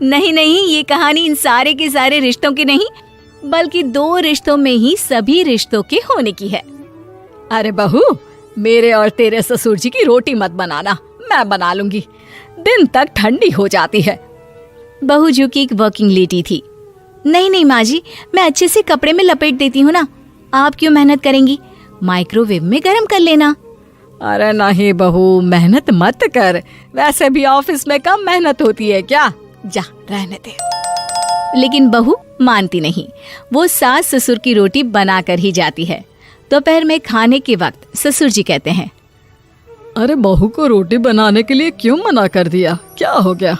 नहीं नहीं, ये कहानी इन सारे के सारे रिश्तों की नहीं, बल्कि 2 रिश्तों में ही सभी रिश्तों के होने की है। अरे बहू, मेरे और तेरे ससुर जी की रोटी मत बनाना, मैं बना लूंगी, दिन तक ठंडी हो जाती है। बहू जो कि एक वर्किंग लेडी थी। नहीं नहीं माँ जी, मैं अच्छे से कपड़े में लपेट देती हूँ ना, आप क्यों मेहनत करेंगी, माइक्रोवेव में गर्म कर लेना। अरे नहीं बहू, मेहनत मत कर, वैसे भी ऑफिस में कम मेहनत होती है क्या, जा रहने दे। लेकिन बहू मानती नहीं, वो सास ससुर की रोटी बना कर ही जाती है। दोपहर में खाने के वक्त ससुर जी कहते हैं, अरे बहू को रोटी बनाने के लिए क्यों मना कर दिया, क्या हो गया,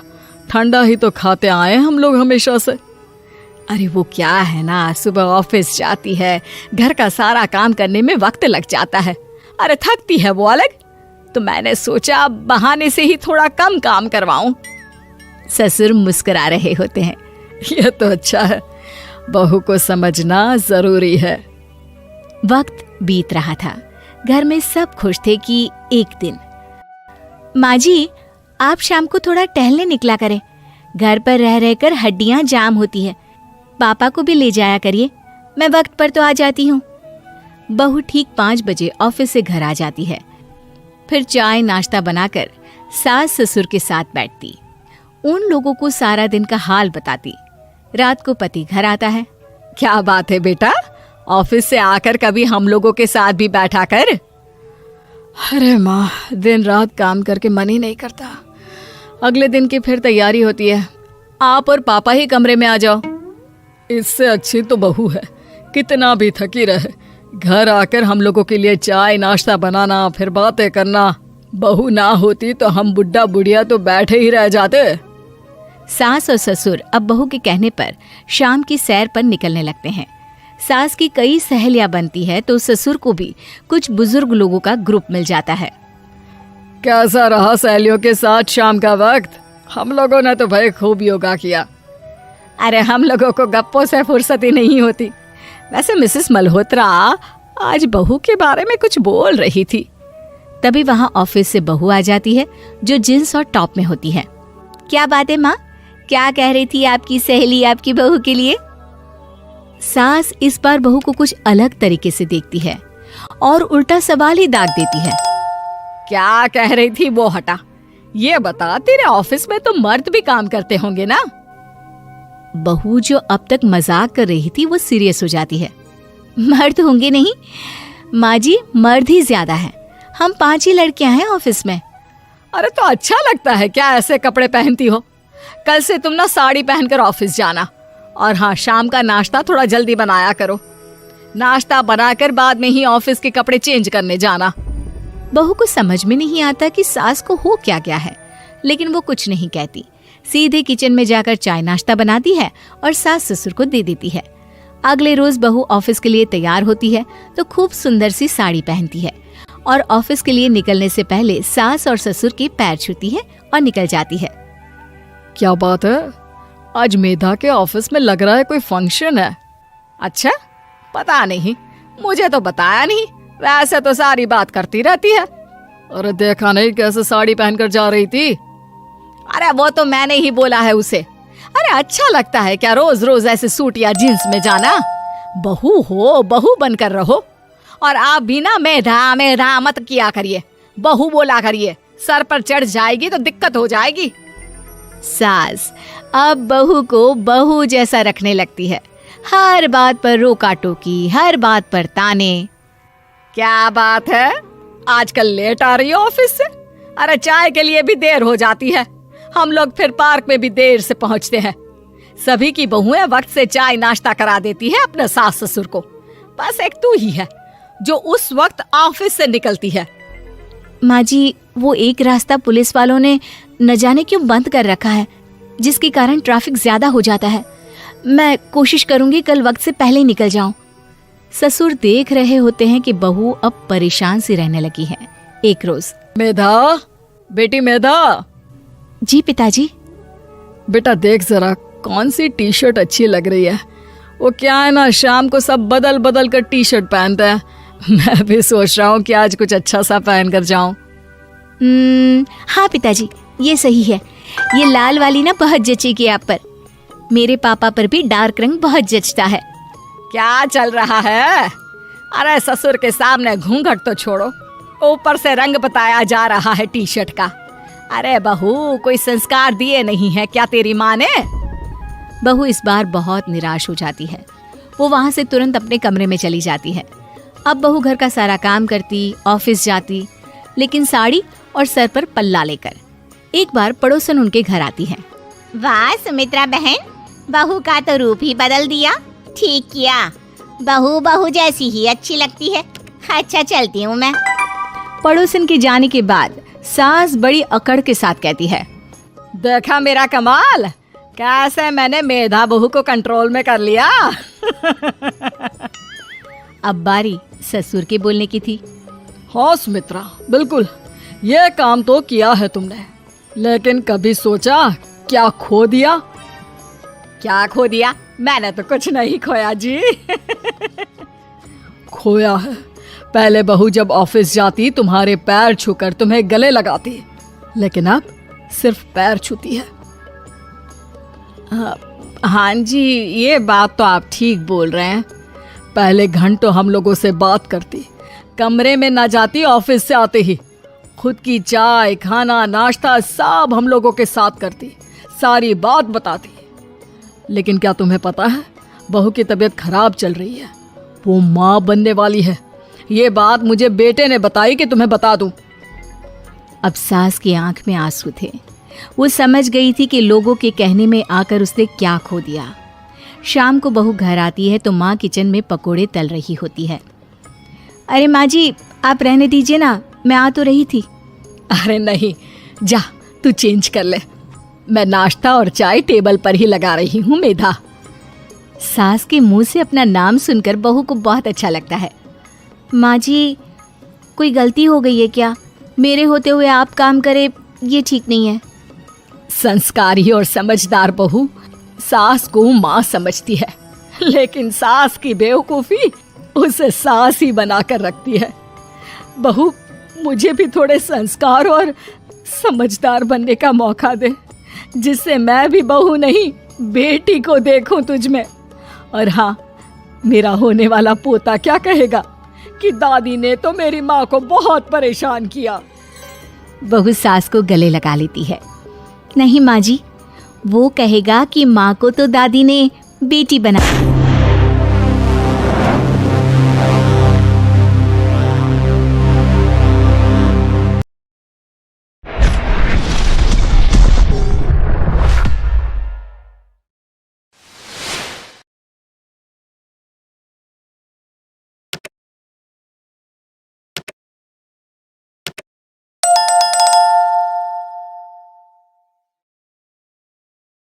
ठंडा ही तो खाते आए हम लोग हमेशा से। अरे वो क्या है ना, सुबह ऑफिस जाती है, घर का सारा काम करने में वक्त लग जाता है, अरे थकती है वो अलग, तो मैंने सोचा बहाने से ही थोड़ा कम काम करवाऊं। ससुर मुस्कुरा रहे होते हैं। यह तो अच्छा है, बहू को समझना जरूरी है। वक्त बीत रहा था, घर में सब खुश थे कि एक दिन, माँ जी आप शाम को थोड़ा टहलने निकला करें, घर पर रह रहकर हड्डियां जाम होती है, पापा को भी ले जाया करिए, मैं वक्त पर तो आ जाती हूँ। बहू ठीक 5 बजे ऑफिस से घर आ जाती है, फिर चाय नाश्ता बनाकर सास ससुर के साथ बैठती, उन लोगों को सारा दिन का हाल बताती। रात को पति घर आता है। क्या बात है बेटा, ऑफिस से आकर कभी हम लोगों के साथ भी बैठा कर। अरे माँ, दिन रात काम करके मन ही नहीं करता, अगले दिन की फिर तैयारी होती है, आप और पापा ही कमरे में आ जाओ। इससे अच्छी तो बहू है, कितना भी थकी रहे, घर आकर हम लोगों के लिए चाय नाश्ता बनाना, फिर बातें करना। बहू ना होती तो हम बुढ़ा बुढ़िया तो बैठे ही रह जाते। सास और ससुर अब बहू के कहने पर शाम की सैर पर निकलने लगते हैं। सास की कई सहेलियां बनती है तो ससुर को भी कुछ बुजुर्ग लोगों का ग्रुप मिल जाता है। कैसा रहा सहेलियों के साथ शाम का वक्त? हम लोगों ने तो भाई खूब योगा किया। अरे हम लोगों को गप्पों से फुर्सत ही नहीं होती। वैसे मिसेस मल्होत्रा आज बहू के बारे में कुछ बोल रही थी। तभी वहां ऑफिस से बहू आ जाती है जो जींस और टॉप में होती है। क्या बात है माँ, क्या कह रही थी आपकी सहेली आपकी बहू के लिए? सास इस बार बहू को कुछ अलग तरीके से देखती है और उल्टा सवाल ही दाग देती है। क्या कह रही थी वो हटा, ये बता, तेरे ऑफिस में तो मर्द भी काम करते होंगे ना? बहू जो अब तक मजाक कर रही थी वो सीरियस हो जाती है। मर्द होंगे नहीं माँ जी, मर्द ही ज्यादा है, हम 5 ही लड़कियां हैं ऑफिस में। अरे तो अच्छा लगता है क्या ऐसे कपड़े पहनती हो? कल से तुम ना साड़ी पहनकर ऑफिस जाना, और हाँ, शाम का नाश्ता थोड़ा जल्दी बनाया करो, नाश्ता बनाकर बाद में ही ऑफिस के कपड़े चेंज करने जाना। बहू को समझ में नहीं आता कि सास को हो क्या गया है, लेकिन वो कुछ नहीं कहती, सीधे किचन में जाकर चाय नाश्ता बनाती है और सास ससुर को दे देती है। अगले रोज बहू ऑफिस के लिए तैयार होती है तो खूब सुंदर सी साड़ी पहनती है और ऑफिस के लिए निकलने से पहले सास और ससुर के पैर छूती है और निकल जाती है। क्या बात है, आज मेधा के ऑफिस में लग रहा है कोई फंक्शन है। अच्छा, पता नहीं, मुझे तो बताया नहीं, वैसे तो सारी बात करती रहती है। अरे देखा नहीं कैसे साड़ी पहनकर जा रही थी? अरे वो तो मैंने ही बोला है उसे। अरे अच्छा लगता है क्या रोज रोज ऐसे सूट या जींस में जाना? बहू हो, बहू बनकर रहो, और आप भी ना मेधा मेधा मत किया करिए, बहू बोला करिए, सर पर चढ़ जाएगी तो दिक्कत हो जाएगी। सास अब बहू को बहू जैसा रखने लगती है, हर बात पर रोका टोकी, हर बात पर ताने। क्या बात है, आजकल लेट आ रही हो ऑफिस से? अरे चाय के लिए भी देर हो जाती है, हम लोग फिर पार्क में भी देर से पहुंचते हैं। सभी की बहुएं वक्त से चाय नाश्ता करा देती है अपने सास ससुर को, बस एक तू ही है जो उस वक्त ऑफिस से निकलती है। माँ जी, वो एक रास्ता पुलिस वालों ने न जाने क्यों बंद कर रखा है, जिसके कारण ट्रैफिक ज्यादा हो जाता है। मैं कोशिश करूंगी कल वक्त से पहले निकल जाऊं। ससुर देख रहे होते हैं कि बहू अब परेशान सी रहने लगी है। एक रोज, मेधा, बेटी मेधा। जी पिताजी। बेटा देख जरा कौन सी टी शर्ट अच्छी लग रही है। वो क्या है ना, शाम को सब बदल बदल कर टी शर्ट पहनते हैं, मैं भी सोच रहा हूँ कि आज कुछ अच्छा सा पहन कर जाऊं। हाँ पिताजी, ये सही है। ये लाल वाली ना बहुत जचेगी आप पर। मेरे पापा पर भी डार्क रंग बहुत जचता है। क्या चल रहा है? अरे ससुर के सामने घूंघट तो छोड़ो, ऊपर से रंग बताया जा रहा है टी शर्ट का। अरे बहू, कोई संस्कार दिए नहीं है क्या तेरी माँ ने? बहू इस बार बहुत निराश हो जाती है। वो वहाँ से तुरंत अपने कमरे में चली जाती है। अब बहू घर का सारा काम करती, ऑफिस जाती, लेकिन साड़ी और सर पर पल्ला लेकर। एक बार पड़ोसन उनके घर आती है। वाह सुमित्रा बहन, बहू का तो रूप ही बदल दिया। ठीक किया, बहू बहू जैसी ही अच्छी लगती है। अच्छा चलती हूँ मैं। पड़ोसन के जाने के बाद सास बड़ी अकड़ के साथ कहती है, देखा मेरा कमाल, कैसे मैंने मेधा बहू को कंट्रोल में कर लिया। अब बारी ससुर के बोलने की थी। हाँ सुमित्रा, बिल्कुल, ये काम तो किया है तुमने, लेकिन कभी सोचा क्या खो दिया? क्या खो दिया? मैंने तो कुछ नहीं खोया जी। खोया है, पहले बहू जब ऑफिस जाती तुम्हारे पैर छूकर तुम्हें गले लगाती, लेकिन अब सिर्फ पैर छूती है। हाँ जी, ये बात तो आप ठीक बोल रहे हैं। पहले घंटों हम लोगों से बात करती, कमरे में ना जाती, ऑफिस से आते ही खुद की चाय, खाना, नाश्ता सब हम लोगों के साथ करती, सारी बात बताती। लेकिन क्या तुम्हें पता है, बहू की तबीयत खराब चल रही है, वो माँ बनने वाली है। ये बात मुझे बेटे ने बताई कि तुम्हें बता दूं। अब सास की आंख में आंसू थे। वो समझ गई थी कि लोगों के कहने में आकर उसने क्या खो दिया। शाम को बहू घर आती है तो माँ किचन में पकोड़े तल रही होती है। अरे माँ जी, आप रहने दीजिए ना, मैं आ तो रही थी। अरे नहीं, जा तू चेंज कर ले, मैं नाश्ता और चाय टेबल पर ही लगा रही हूँ मेधा। सास के मुंह से अपना नाम सुनकर बहू को बहुत अच्छा लगता है। माँ जी, कोई गलती हो गई है क्या? मेरे होते हुए आप काम करे, ये ठीक नहीं है। संस्कारी और समझदार बहू सास को माँ समझती है, लेकिन सास की बेवकूफी उसे सास ही बनाकर रखती है। बहू, मुझे भी थोड़े संस्कार और समझदार बनने का मौका दे, जिससे मैं भी बहू नहीं बेटी को देखूं तुझ में। और हाँ, मेरा होने वाला पोता क्या कहेगा कि दादी ने तो मेरी माँ को बहुत परेशान किया। बहू सास को गले लगा लेती है। नहीं माँ जी, वो कहेगा कि माँ को तो दादी ने बेटी बना